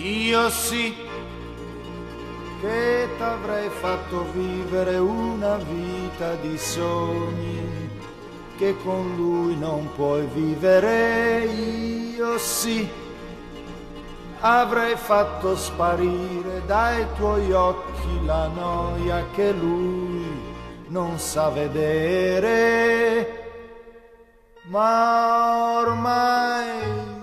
Io sì che t'avrei fatto vivere una vita di sogni che con lui non puoi vivere. Io sì avrei fatto sparire dai tuoi occhi la noia che lui non sa vedere. Ma ormai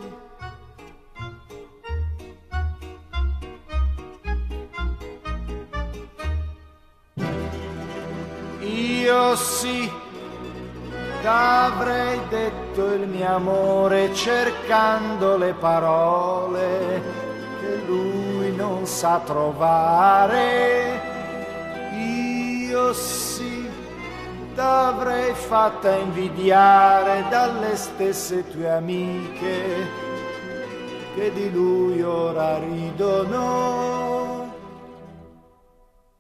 io sì t'avrei detto il mio amore cercando le parole che lui non sa trovare. Io sì t'avrei fatta invidiare dalle stesse tue amiche che di lui ora ridono.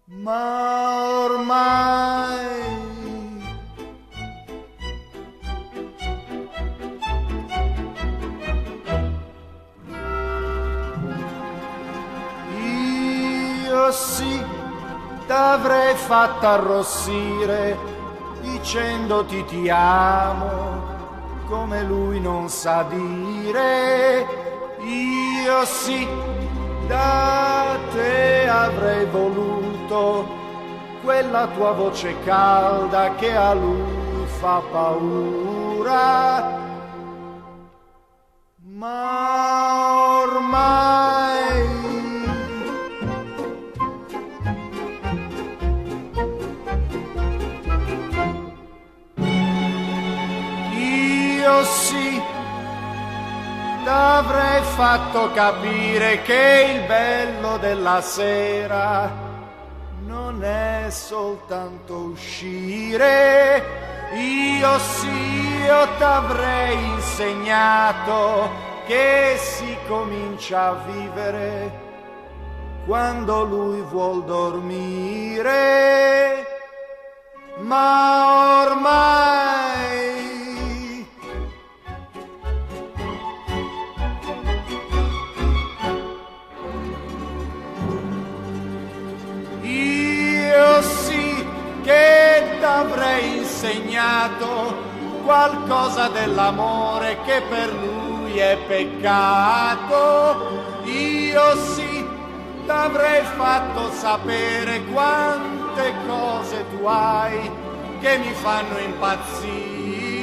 Ma ormai io sì t'avrei fatta arrossire dicendoti ti amo come lui non sa dire. Io sì da te avrei voluto quella tua voce calda che a lui fa paura. Ma ormai io sì t'avrei fatto capire che il bello della sera non è soltanto uscire. Io sì, io t'avrei insegnato che si comincia a vivere quando lui vuol dormire. Ma ormai io sì che t'avrei insegnato qualcosa dell'amore che per lui è peccato. Io sì t'avrei fatto sapere quante cose tu hai che mi fanno impazzire.